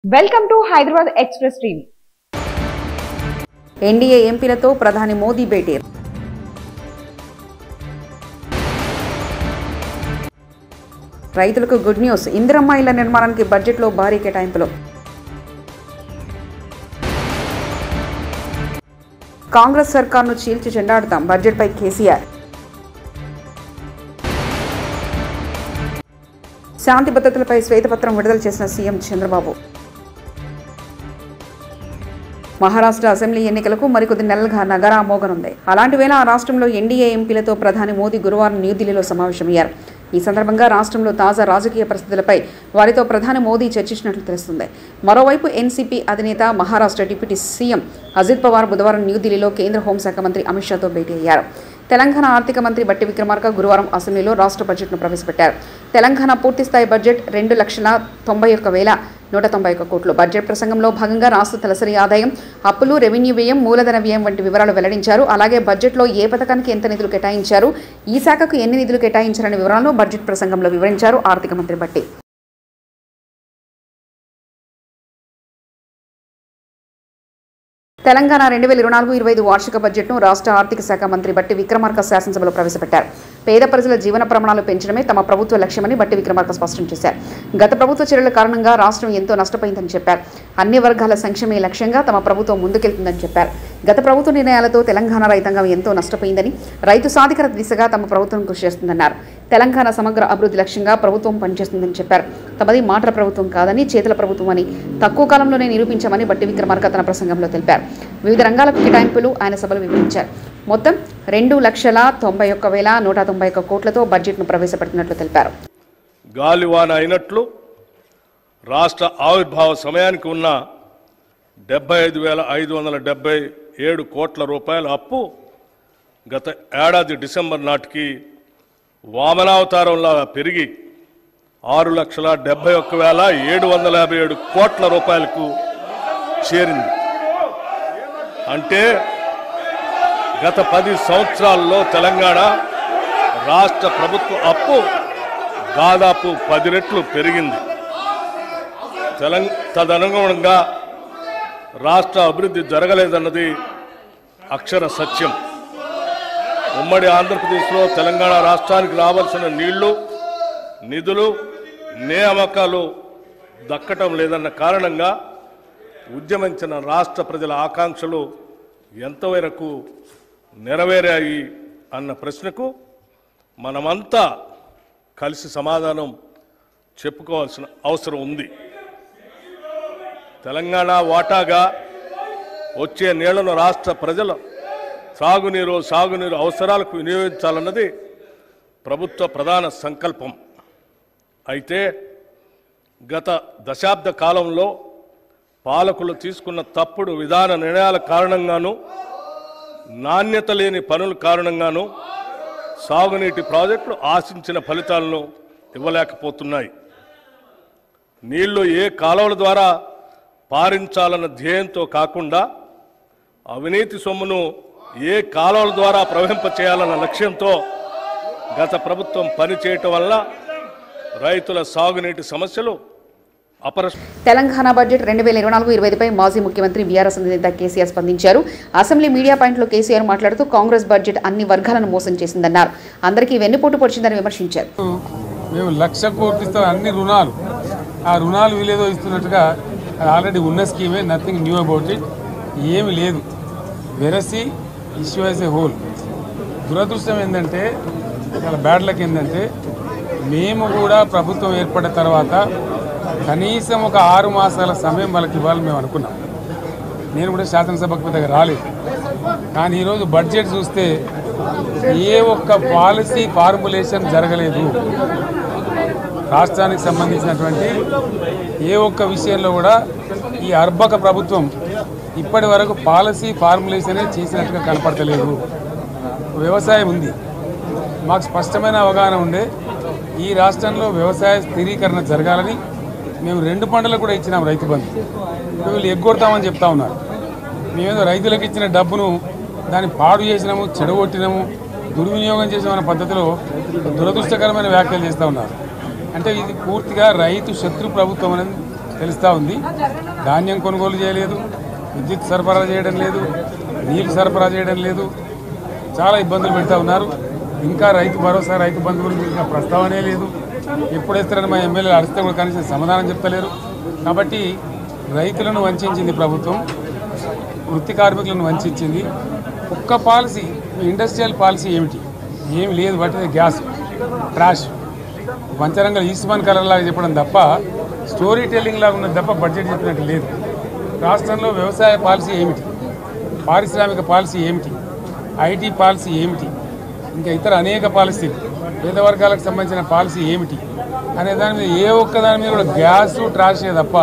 Welcome to Hyderabad express TV. NDA ఎంపీలతో ప్రధాని మోదీ భేటీ. రైతులకు గుడ్ న్యూస్. ఇందిరమ్మ ఇళ్ల నిర్మాణానికి బడ్జెట్లో భారీ కేటాయింపులు. కాంగ్రెస్ సర్కార్ను చీల్చి చెండాడుతాం. బడ్జెట్పై కేసీఆర్. శాంతి భద్రతలపై శ్వేతపత్రం విడుదల చేసిన సీఎం చంద్రబాబు. మహారాష్ట్ర అసెంబ్లీ ఎన్నికలకు మరికొద్ది నెలలుగా నగరా మోగనుంది. అలాంటి వేళ ఆ రాష్ట్రంలో ఎన్డీఏ ఎంపీలతో ప్రధాని మోదీ గురువారం న్యూఢిల్లీలో సమావేశమయ్యారు. ఈ సందర్భంగా రాష్ట్రంలో తాజా రాజకీయ పరిస్థితులపై వారితో ప్రధాని మోదీ చర్చించినట్లు తెలుస్తుంది. మరోవైపు ఎన్సీపీ అధినేత మహారాష్ట్ర డిప్యూటీ సీఎం అజిత్ పవార్ బుధవారం న్యూఢిల్లీలో కేంద్ర హోంశాఖ మంత్రి అమిత్ షాతో భేటీ అయ్యారు. తెలంగాణ ఆర్థిక మంత్రి బట్టి విక్రమార్క గురువారం అసెంబ్లీలో రాష్ట్ర బడ్జెట్ను ప్రవేశపెట్టారు. తెలంగాణ పూర్తిస్థాయి బడ్జెట్ 2,91,191 కోట్లు. బడ్జెట్ ప్రసంగంలో భాగంగా రాష్ట్ర తలసరి ఆదాయం, అప్పులు, రెవెన్యూ వ్యయం, మూలధన వ్యయం వంటి వివరాలు వెల్లడించారు. అలాగే బడ్జెట్లో ఏ పథకానికి ఎంత నిధులు కేటాయించారు, ఈ శాఖకు ఎన్ని నిధులు కేటాయించారనే వివరాలను బడ్జెట్ ప్రసంగంలో వివరించారు ఆర్థిక మంత్రి బట్టి. తెలంగాణ 2024-25 వార్షిక బడ్జెట్ను రాష్ట్ర ఆర్థిక శాఖ మంత్రి బట్టి విక్రమార్క శాసనసభలో ప్రవేశపెట్టారు. పేద ప్రజల జీవన ప్రమాణాలు పెంచడమే తమ ప్రభుత్వ లక్ష్యమని బట్టి విక్రమార్క స్పష్టం చేశారు. గత ప్రభుత్వ చర్యల కారణంగా రాష్ట్రం ఎంతో నష్టపోయిందని చెప్పారు. అన్ని వర్గాల సంక్షేమే లక్ష్యంగా తమ ప్రభుత్వం ముందుకెళ్తుందని చెప్పారు. గత ప్రభుత్వ నిర్ణయాలతో తెలంగాణ రైతాంగం ఎంతో నష్టపోయిందని, రైతు సాధికారత దిశగా తమ ప్రభుత్వం కృషి చేస్తుందన్నారు. తెలంగాణ సమగ్ర అభివృద్ధి లక్ష్యంగా ప్రభుత్వం పనిచేస్తుందని చెప్పారు. తమది మాటల ప్రభుత్వం కాదని, చేతుల ప్రభుత్వం అని తక్కువ కాలంలోనే నిరూపించామని బట్టి విక్రమార్క తన ప్రసంగంలో తెలిపారు. వివిధ రంగాలకు కేటాయింపులు ఆయన సభలో వివరించారు. మొత్తం 2,91,191 కోట్లతో బడ్జెట్ను ప్రవేశపెడుతున్నట్లు తెలిపారు. గాలివాన అయినట్లు రాష్ట్ర ఆవిర్భావ సమయానికి ఉన్న 75,577 కోట్ల రూపాయల అప్పు గత ఏడాది డిసెంబర్ నాటికి వామనావతారంలా పెరిగి 6,71,757 కోట్ల రూపాయలకు చేరింది. అంటే గత 10 సంవత్సరాల్లో తెలంగాణ రాష్ట్ర ప్రభుత్వ అప్పు దాదాపు 10 రెట్లు పెరిగింది. తదనుగుణంగా రాష్ట్ర అభివృద్ధి జరగలేదన్నది అక్షర సత్యం. ఉమ్మడి ఆంధ్రప్రదేశ్లో తెలంగాణ రాష్ట్రానికి రావాల్సిన నీళ్లు, నిధులు, నియామకాలు దక్కటం లేదన్న కారణంగా ఉద్యమించిన రాష్ట్ర ప్రజల ఆకాంక్షలు ఎంతవరకు నెరవేరాయి అన్న ప్రశ్నకు మనమంతా కలిసి సమాధానం చెప్పుకోవాల్సిన అవసరం ఉంది. తెలంగాణ వాటాగా వచ్చే నీళ్లను రాష్ట్ర ప్రజల సాగునీరు అవసరాలకు వినియోగించాలన్నది ప్రభుత్వ ప్రధాన సంకల్పం. అయితే గత దశాబ్ద కాలంలో పాలకులు తీసుకున్న తప్పుడు విధాన నిర్ణయాల కారణంగాను, నాణ్యత లేని పనుల కారణంగాను సాగునీటి ప్రాజెక్టులు ఆశించిన ఫలితాలను ఇవ్వలేకపోతున్నాయి. నీళ్లు ఏ కాలువల ద్వారా పారించాలన్న ధ్యేయంతో కాకుండా అవినీతి సొమ్మును ఏ కాలువల ద్వారా ప్రవహింపచేయాలన్న లక్ష్యంతో గత ప్రభుత్వం పనిచేయటం వల్ల రైతుల సాగునీటి సమస్యలు తెలంగాణ బడ్జెట్ 2024-25పై మాజీ ముఖ్యమంత్రి బీఆర్ఎస్ అధినేత కేసీఆర్ స్పందించారు. అసెంబ్లీ మీడియా పాయింట్లో కేసీఆర్ మాట్లాడుతూ కాంగ్రెస్ బడ్జెట్ అన్ని వర్గాలను మోసం చేసిందన్నారు. అందరికీ వెన్నుపోటు పొడిచిందని విమర్శించారు. మేము 1,00,000 కోట్లు ఇస్తాం, అన్ని రుణాలు, ఆ రుణాలు వీలేదో ఇస్తున్నట్టుగా ఆల్రెడీ ఉన్న స్కీమే, నథింగ్ న్యూ అబౌట్ ఇట్, ఏమి లేదు. వెరసి ఇష్యూ యాజ్ ఏ హోల్. దురదృష్టం ఏంటంటే, చాలా బ్యాడ్ లక్ ఏంటంటే, మేము కూడా ప్రభుత్వం ఏర్పడిన తర్వాత కనీసం ఒక 6 మాసాల సమయం వాళ్ళకి ఇవ్వాలని మేము అనుకున్నాం. నేను కూడా శాసనసభకు పెద్దగా రాలేదు. కానీ ఈరోజు బడ్జెట్ చూస్తే ఏ ఒక్క పాలసీ ఫార్ములేషన్ జరగలేదు. రాష్ట్రానికి సంబంధించినటువంటి ఏ ఒక్క విషయంలో కూడా ఈ అర్బక ప్రభుత్వం ఇప్పటి వరకు పాలసీ ఫార్ములేషనే చేసినట్టుగా కనపడతలేదు. వ్యవసాయం ఉంది, మాకు స్పష్టమైన అవగాహన ఉండే ఈ రాష్ట్రంలో వ్యవసాయ స్థిరీకరణ జరగాలని మేము 2 పంటలకు కూడా ఇచ్చినాం రైతు బంధు. వీళ్ళు ఎగ్గొడతామని చెప్తా ఉన్నారు. మేమేదో రైతులకు ఇచ్చిన డబ్బును దాన్ని పాడు చేసినాము, చెడగొట్టినాము, దుర్వినియోగం చేసామన్న పద్ధతిలో దురదృష్టకరమైన వ్యాఖ్యలు చేస్తూ ఉన్నారు. అంటే ఇది పూర్తిగా రైతు శత్రు ప్రభుత్వం అనేది తెలుస్తూ ఉంది. ధాన్యం కొనుగోలు చేయలేదు, విద్యుత్ సరఫరా చేయడం లేదు, నీళ్లు సరఫరా చేయడం లేదు, చాలా ఇబ్బందులు పెడతా ఉన్నారు. ఇంకా రైతు భరోసా, రైతు బంధు గురించి ఇంకా ప్రస్తావనే లేదు. ఎప్పుడు వేస్తారని మా ఎమ్మెల్యేలు అడిస్తే కూడా కనీసం సమాధానం చెప్తలేరు. కాబట్టి రైతులను వంచింది ప్రభుత్వం, వృత్తి కార్మికులను వంచింది. ఒక్క పాలసీ, ఇండస్ట్రియల్ పాలసీ ఏమి లేదు. బట్టి గ్యాస్ ట్రాష్ పంచరంగం ఈస్మాన్ కలర్ లాగా చెప్పడం తప్ప, స్టోరీ టెల్లింగ్ లాగా ఉన్నది తప్ప బడ్జెట్ చెప్పినట్టు లేదు. రాష్ట్రంలో వ్యవసాయ పాలసీ ఏమిటి, పారిశ్రామిక పాలసీ ఏమిటి, ఐటీ పాలసీ ఏమిటి, ఇంకా ఇతర అనేక పాలసీలు, పేద వర్గాలకు సంబంధించిన పాలసీ ఏమిటి అనే దాని మీద ఏ ఒక్క దాని మీద కూడా గ్యాసు ట్రాషే తప్ప,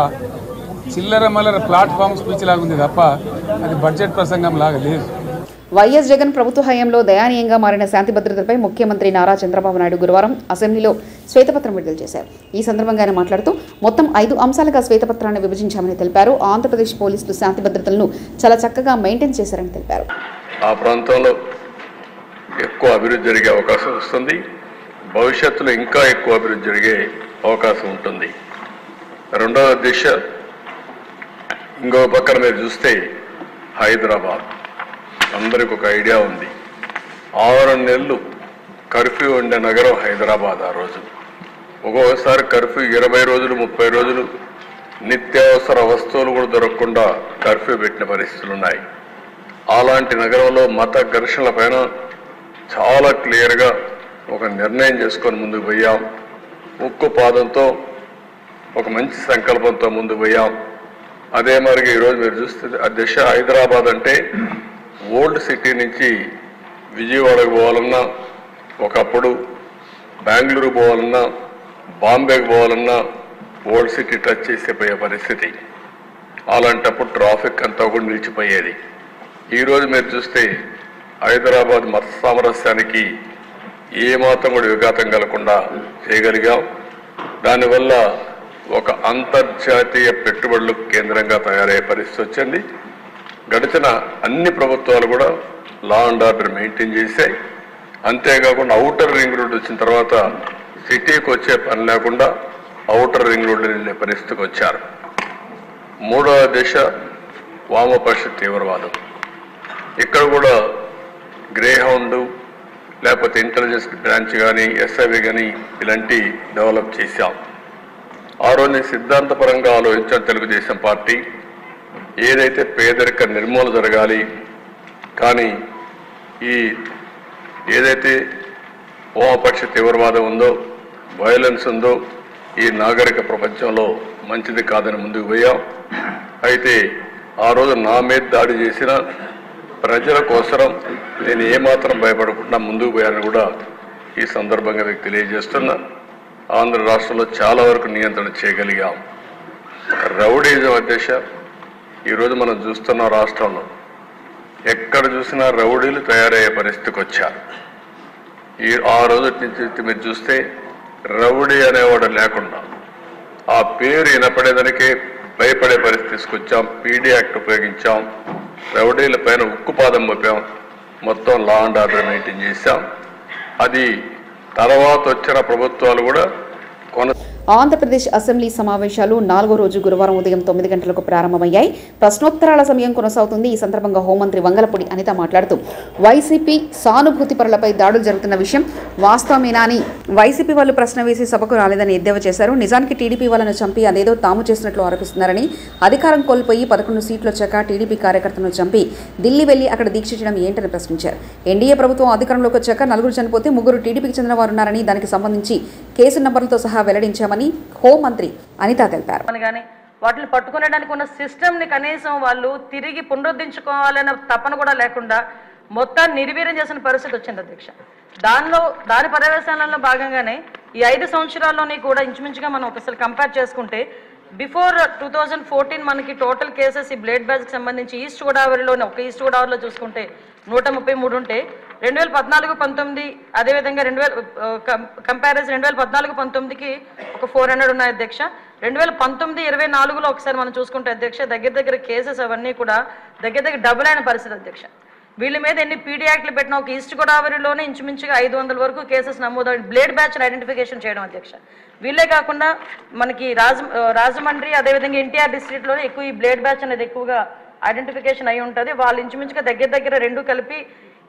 చిల్లర మల్లర ప్లాట్ఫామ్ స్పీచ్ లాగా ఉంది తప్ప అది బడ్జెట్ ప్రసంగం లాగా లేదు. వైఎస్ జగన్ ప్రభుత్వ హయాంలో దయానీయంగా మారిన శాంతి భద్రతలపై ముఖ్యమంత్రి నారా చంద్రబాబు నాయుడు గురువారం అసెంబ్లీలో శ్వేతపత్రం విడుదల చేశారు. ఈ సందర్భంగా ఆయన మాట్లాడుతూ మొత్తం 5 అంశాలుగా శ్వేతపత్రాన్ని విభజించామని తెలిపారు. ఆంధ్రప్రదేశ్ పోలీసులు శాంతి భద్రతలను చాలా చక్కగా మెయింటైన్ చేశారని తెలిపారు. ఆ ప్రాంతంలో ఎక్కువ అభివృద్ధి జరిగే అవకాశం వస్తుంది. భవిష్యత్తులో ఇంకా ఎక్కువ అభివృద్ధి జరిగే అవకాశం ఉంటుంది. రెండవ దిశ, ఇంకో పక్కన మీరు చూస్తే హైదరాబాద్, అందరికి ఒక ఐడియా ఉంది. 6 నెలలు కర్ఫ్యూ ఉండే నగరం హైదరాబాద్. ఆ రోజు ఒక్కొక్కసారి కర్ఫ్యూ 20 రోజులు 30 రోజులు నిత్యావసర వస్తువులు కూడా దొరకకుండా కర్ఫ్యూ పెట్టిన పరిస్థితులు ఉన్నాయి. అలాంటి నగరంలో మత ఘర్షణల పైన చాలా క్లియర్గా ఒక నిర్ణయం చేసుకొని ముందుకు పోయాం. ఉక్కు పాదంతో ఒక మంచి సంకల్పంతో ముందుకు పోయాం. అదే మరిగా ఈరోజు మీరు చూస్తే అధ్యక్ష, హైదరాబాద్ అంటే ఓల్డ్ సిటీ నుంచి విజయవాడకు పోవాలన్నా, ఒకప్పుడు బెంగళూరు పోవాలన్నా, బాంబేకి పోవాలన్నా ఓల్డ్ సిటీ టచ్ చేసిపోయే పరిస్థితి. అలాంటప్పుడు ట్రాఫిక్ అంతా కూడా నిలిచిపోయేది. ఈరోజు మీరు చూస్తే హైదరాబాద్ మత సామరస్యానికి ఏమాత్రం కూడా విఘాతం కలగకుండా చేయగలిగాం. దానివల్ల ఒక అంతర్జాతీయ పెట్టుబడులు కేంద్రంగా తయారయ్యే పరిస్థితి వచ్చింది. గడిచిన అన్ని ప్రభుత్వాలు కూడా లా అండ్ ఆర్డర్ మెయింటైన్ చేశాయి. అంతేకాకుండా ఔటర్ రింగ్ రోడ్ వచ్చిన తర్వాత సిటీకి వచ్చే పని లేకుండా ఔటర్ రింగ్ రోడ్లో వెళ్ళే పరిస్థితికి వచ్చారు. మూడవ దిశ వామపక్ష తీవ్రవాదం. ఇక్కడ కూడా గ్రే హౌండ్ లేకపోతే ఇంటెలిజెన్స్ బ్రాంచ్ కానీ ఎస్ఐవి కానీ ఇలాంటి డెవలప్ చేశాం. ఆ రోజు సిద్ధాంతపరంగా ఆలోచించిన తెలుగుదేశం పార్టీ ఏదైతే పేదరిక నిర్మూలన జరగాలి, కానీ ఈ ఏదైతే వామపక్ష తీవ్రవాదం ఉందో, వైలెన్స్ ఉందో, ఈ నాగరిక ప్రపంచంలో మంచిది కాదని ముందుకు పోయాం. అయితే ఆ రోజు నా మీద దాడి చేసిన ప్రజల కోసరం నేను ఏమాత్రం భయపడకుండా ముందుకు పోయానని కూడా ఈ సందర్భంగా మీకు తెలియజేస్తున్నా. ఆంధ్ర రాష్ట్రంలో చాలా వరకు నియంత్రణ చేయగలిగాం. రౌడీజం అధ్యక్ష, ఈరోజు మనం చూస్తున్న రాష్ట్రంలో ఎక్కడ చూసినా రౌడీలు తయారయ్యే పరిస్థితికి వచ్చారు. ఆ రోజు నుంచి మీరు చూస్తే రౌడీ అనేవాడు లేకుండా ఆ పేరు వినపడేదానికే భయపడే పరిస్థితి తీసుకొచ్చాం. పీడీ యాక్ట్ ఉపయోగించాం, రౌడీల పైన ఉక్కుపాదం మోపాం, మొత్తం లా అండ్ ఆర్డర్ మెయింటైన్ చేశాం. అది తర్వాత వచ్చిన ప్రభుత్వాలు కూడా ఆంధ్రప్రదేశ్ అసెంబ్లీ సమావేశాలు 4వ రోజు గురువారం ఉదయం 9 గంటలకు ప్రారంభమయ్యాయి. ప్రశ్నోత్తరాల సమయం కొనసాగుతుంది. ఈ సందర్భంగా హోంమంత్రి వంగలపూడి అనిత మాట్లాడుతూ వైసీపీ సానుభూతిపరులపై దాడులు జరుగుతున్న విషయం వాస్తవమేనా అని వైసీపీ వాళ్ళు ప్రశ్న వేసి సభకు రాలేదని ఎద్దేవా చేశారు. నిజానికి టీడీపీ వాళ్ళను చంపి అదేదో తాము చేసినట్లు ఆరోపిస్తున్నారని, అధికారం కోల్పోయి 11 సీట్లు వచ్చాక టీడీపీ కార్యకర్తలను చంపి ఢిల్లీ వెళ్లి అక్కడ దీక్ష చేయడం ఏంటని ప్రశ్నించారు. ఎన్డీఏ ప్రభుత్వం అధికారంలోకి వచ్చాక 4 చనిపోతే 3 టీడీపీకి చెందిన వారు ఉన్నారని, దానికి సంబంధించి కేసు నంబర్లతో సహా వెల్లడించామని హోంమంత్రి అనిత తెలిపారు. వాటిని పట్టుకునేడానికి ఉన్న సిస్టమ్ని కనీసం వాళ్ళు తిరిగి పునరుద్ధరించుకోవాలన్న తపన కూడా లేకుండా మొత్తాన్ని నిర్వీర్యం చేసిన పరిస్థితి వచ్చింది అధ్యక్ష. దాని పర్యవేక్షణలో భాగంగానే ఈ 5 సంవత్సరాల్లోని కూడా ఇంచుమించుగా మనం ఒకసారి కంపేర్ చేసుకుంటే బిఫోర్ 2014 మనకి టోటల్ కేసెస్ ఈ బ్లేడ్ బ్యాచ్కి సంబంధించి ఈస్ట్ గోదావరిలోనే ఒక ఈస్ట్ గోదావరిలో చూసుకుంటే 133 ఉంటే 2014-19 అదేవిధంగా 2000 కంపారిజన్ 2014-19కి ఒక 400 ఉన్నాయి అధ్యక్ష. 2019-24లో ఒకసారి మనం చూసుకుంటే అధ్యక్ష దగ్గర కేసెస్ అవన్నీ కూడా దగ్గర డబుల్ అయిన పరిస్థితి అధ్యక్ష. వీళ్ళ మీద ఎన్ని పీడీ యాక్ట్లు పెట్టినా ఒక ఈస్ట్ గోదావరిలోనే ఇంచుమించుగా 500 వరకు కేసెస్ నమోదు బ్లేడ్ బ్యాచ్ని ఐడెంటిఫికేషన్ చేయడం అధ్యక్ష. వీళ్ళే కాకుండా మనకి రాజమండ్రి అదేవిధంగా ఎన్టీఆర్ డిస్ట్రిక్ట్లోనే ఎక్కువ ఈ బ్లేడ్ బ్యాచ్ అనేది ఎక్కువగా ఐడెంటిఫికేషన్ అయి ఉంటుంది. వాళ్ళు ఇంచుమించుగా దగ్గర రెండు కలిపి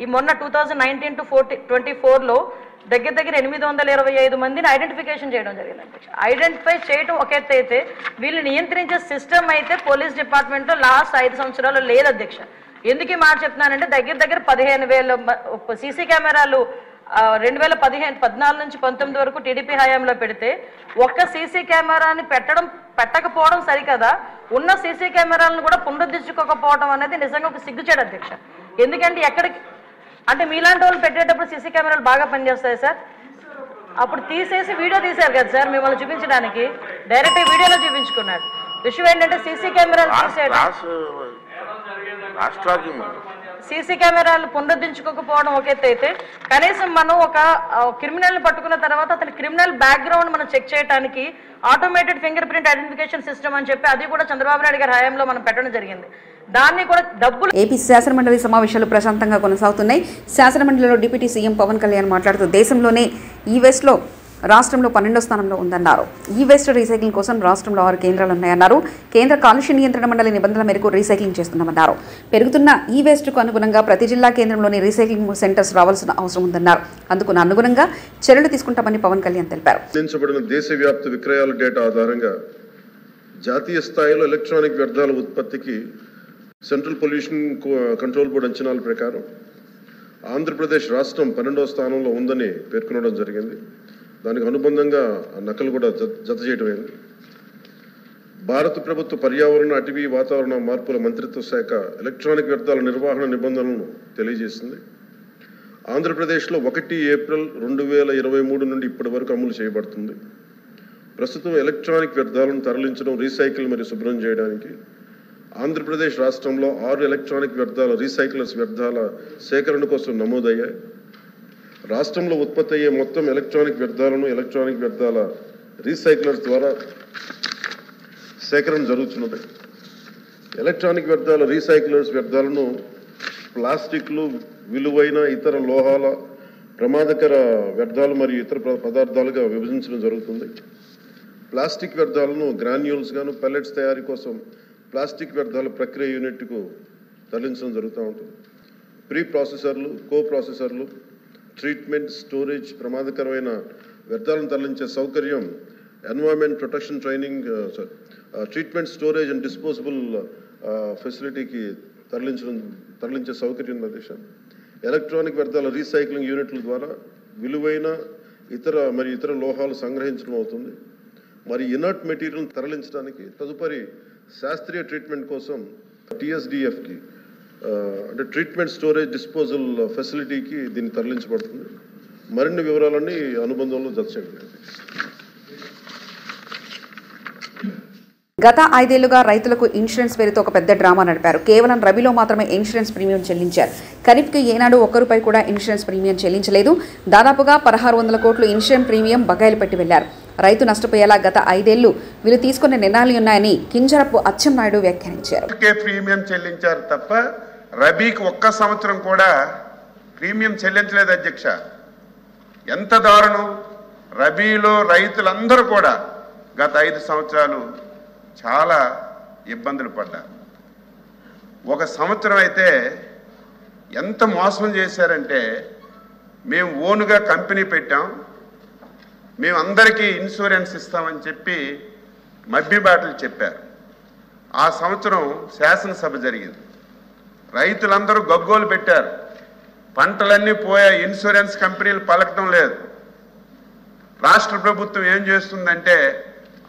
ఈ మొన్న 2019 to 24లో దగ్గర 825 మందిని ఐడెంటిఫికేషన్ చేయడం జరిగింది అధ్యక్ష. ఐడెంటిఫై చేయడం ఒక ఎత్తు అయితే వీళ్ళు నియంత్రించే సిస్టమ్ అయితే పోలీస్ డిపార్ట్మెంట్లో లాస్ట్ 5 సంవత్సరాలు లేదు అధ్యక్ష. ఎందుకు ఈ మాట చెప్తున్నానంటే దగ్గర 15,000 సీసీ కెమెరాలు 2014 నుంచి 19 వరకు టీడీపీ హయాంలో పెడితే ఒక్క సీసీ కెమెరాని పెట్టకపోవడం సరికదా, ఉన్న సీసీ కెమెరాలను కూడా పునరుద్ధరించుకోకపోవడం అనేది నిజంగా ఒక సిగ్గుచేడు అధ్యక్ష. ఎందుకంటే ఎక్కడికి అంటే మీలాంటి వాళ్ళు పెట్టేటప్పుడు సీసీ కెమెరాలు బాగా పనిచేస్తాయి సార్. అప్పుడు తీసేసి వీడియో తీశారు కదా సార్ మిమ్మల్ని చూపించడానికి, డైరెక్ట్ వీడియోలో చూపించుకున్నారు. విషయం ఏంటంటే సీసీ కెమెరాలు తీసేయడం, సీసీ కెమెరాలు పునరుద్ధరించుకోకపోవడం ఒక ఎత్తు అయితే కనీసం మనం ఒక క్రిమినల్ని పట్టుకున్న తర్వాత అతని క్రిమినల్ బ్యాక్గ్రౌండ్ మనం చెక్ చేయడానికి automated finger print identification system అని చెప్పి అది కూడా చంద్రబాబు నాయుడు గారి హయాంలో మనం పెట్టడం జరిగింది. దాన్ని కూడా డబ్బులు. ఏపీ శాసనమండలి సమావేశాలు ప్రశాంతంగా కొనసాగుతున్నాయి. శాసనమండలిలో డిప్యూటీ సీఎం పవన్ కళ్యాణ్ మాట్లాడుతూ దేశంలోనే ఈ వెస్ట్లో రాష్ట్రంలో 12వ స్థానంలో ఉందన్నారు. ఈ వేస్ట్ రీసైక్లింగ్ కోసం రాష్ట్రంలో 6 కేంద్రాలు ఉన్నాయన్నారు. కేంద్ర కాలుష్య నియంత్రణ మండలి నిబంధనల మేరకు రీసైక్లింగ్ చేస్తున్నామన్నారు. పెరుగుతున్న ఈ వేస్ట్కు అనుగుణంగా ప్రతి జిల్లా కేంద్రంలోని రీసైక్లింగ్ సెంటర్స్ రావాల్సిన అవసరం ఉందన్నారు. అందుకు అనుగుణంగా చర్యలు తీసుకుంటామని పవన్ కళ్యాణ్ తెలిపారు. దేశవ్యాప్త విక్రయాల డేటా ఆధారంగా జాతీయ స్థాయిలో ఎలక్ట్రానిక్ వ్యర్థాల ఉత్పత్తికి సెంట్రల్ పొల్యూషన్ కంట్రోల్ బోర్డు అంచనాల ప్రకారం ఆంధ్రప్రదేశ్ రాష్ట్రం 12వ స్థానంలో ఉందని పేర్కొనడం జరిగింది. దానికి అనుబంధంగా నకలు కూడా జత చేయడమైంది. భారత ప్రభుత్వ పర్యావరణ, అటవీ, వాతావరణ మార్పుల మంత్రిత్వ శాఖ ఎలక్ట్రానిక్ వ్యర్థాల నిర్వహణ నిబంధనలను తెలియజేసింది. ఆంధ్రప్రదేశ్లో 1 ఏప్రిల్ 2023 నుండి ఇప్పటి వరకు అమలు చేయబడుతుంది. ప్రస్తుతం ఎలక్ట్రానిక్ వ్యర్థాలను తరలించడం, రీసైకిల్ మరియు శుభ్రం చేయడానికి ఆంధ్రప్రదేశ్ రాష్ట్రంలో 6 ఎలక్ట్రానిక్ వ్యర్థాల రీసైక్లర్స్ వ్యర్థాల సేకరణ కోసం నమోదయ్యాయి. రాష్ట్రంలో ఉత్పత్తి అయ్యే మొత్తం ఎలక్ట్రానిక్ వ్యర్థాలను ఎలక్ట్రానిక్ వ్యర్థాల రీసైక్లర్స్ ద్వారా సేకరణ జరుగుతున్నది. ఎలక్ట్రానిక్ వ్యర్థాల రీసైక్లర్స్ వ్యర్థాలను ప్లాస్టిక్లు, విలువైన ఇతర లోహాల, ప్రమాదకర వ్యర్థాలు మరియు ఇతర పదార్థాలుగా విభజించడం జరుగుతుంది. ప్లాస్టిక్ వ్యర్థాలను గ్రాన్యూల్స్ గాను పెల్లెట్స్ తయారీ కోసం ప్లాస్టిక్ వ్యర్థాల ప్రక్రియ యూనిట్కు తరలించడం జరుగుతూ ఉంటుంది. ప్రీ ప్రాసెసర్లు, కో ప్రాసెసర్లు, ట్రీట్మెంట్, స్టోరేజ్, ప్రమాదకరమైన వ్యర్థాలను తరలించే సౌకర్యం environment protection treatment, storage and disposable ఫెసిలిటీకి తరలించే సౌకర్యం అధ్యక్ష. ఎలక్ట్రానిక్ వ్యర్థాల రీసైక్లింగ్ యూనిట్ల ద్వారా విలువైన ఇతర లోహాలు సంగ్రహించడం అవుతుంది. మరి ఇనర్ట్ మెటీరియల్ తరలించడానికి తదుపరి శాస్త్రీయ ట్రీట్మెంట్ కోసం TSDFకి అంటే ట్రీట్మెంట్, స్టోరేజ్, డిస్పోజల్ ఫెసిలిటీకి దీన్ని తరలించబడుతుంది. మరిన్ని వివరాలన్నీ అనుబంధంలో జత చేయండి. గత 5 ఏళ్లుగా రైతులకు ఇన్సూరెన్స్ పేరుతో ఒక పెద్ద డ్రామా నడిపారు. కేవలం రబీలో మాత్రమే ఇన్సూరెన్స్ ప్రీమియం చెల్లించారు. ఖరీఫ్కి ఏనాడు ₹1 కూడా ఇన్సూరెన్స్ ప్రీమియం చెల్లించలేదు. దాదాపుగా 1600 కోట్లు ఇన్సూరెన్స్ ప్రీమియం బకాయిలు పెట్టి వెళ్లారు. రైతు నష్టపోయేలా గత 5 ఏళ్లు వీళ్ళు తీసుకున్న నిర్ణయాలు ఉన్నాయని కింజరపు అచ్చెన్నాయుడు వ్యాఖ్యానించారు. ప్రీమియం చెల్లించారు తప్ప రబీకి ఒక్క సంవత్సరం కూడా ప్రీమియం చెల్లించలేదు అధ్యక్ష. ఎంత దారుణం! రబీలో రైతులందరూ కూడా గత 5 సంవత్సరాలు చాలా ఇబ్బందులు పడ్డారు. ఒక సంవత్సరం అయితే ఎంత మోసం చేశారంటే, మేము ఓనుగా కంపెనీ పెట్టాం, మేము అందరికీ ఇన్సూరెన్స్ ఇస్తామని చెప్పి మభ్యబాటలు చెప్పారు. ఆ సంవత్సరం శాసనసభ జరిగింది. రైతులందరూ గగ్గోలు పెట్టారు. పంటలన్నీ పోయా, ఇన్సూరెన్స్ కంపెనీలు పలకటం లేదు. రాష్ట్ర ప్రభుత్వం ఏం చేస్తుందంటే,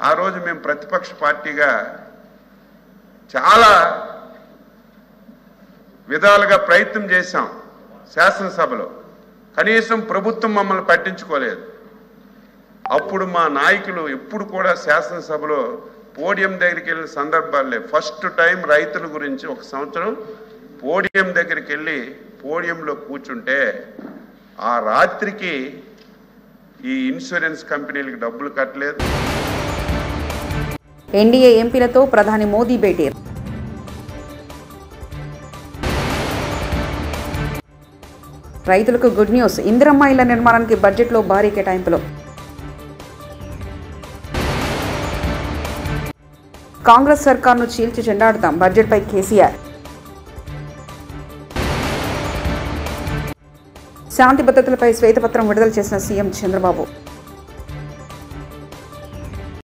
ఆ రోజు మేము ప్రతిపక్ష పార్టీగా చాలా విధాలుగా ప్రయత్నం చేశాం శాసనసభలో. కనీసం ప్రభుత్వం మమ్మల్ని పట్టించుకోలేదు. అప్పుడు మా నాయకులు ఎప్పుడు కూడా శాసనసభలో పోడియం దగ్గరికి వెళ్ళిన సందర్భాలే. ఫస్ట్ టైం రైతుల గురించి ఒక సంవత్సరం పోడియం దగ్గరికి వెళ్ళి పోడియంలో కూర్చుంటే ఆ రాత్రికి ఈ ఇన్సూరెన్స్ కంపెనీలకు డబ్బులు కట్టలేదు. ఎన్డీఏ ఎంపీలతో ప్రధాని మోదీ భేటీ. రైతులకు గుడ్ న్యూస్. ఇందిరమ్మ ఇళ్ల నిర్మాణానికి బడ్జెట్లో భారీ కేటాయింపులు. కాంగ్రెస్ సర్కార్ను చీల్చి చెండాడుతాం బడ్జెట్పై కేసీఆర్. శాంతి భద్రతలపై శ్వేతపత్రం విడుదల చేసిన సీఎం చంద్రబాబు.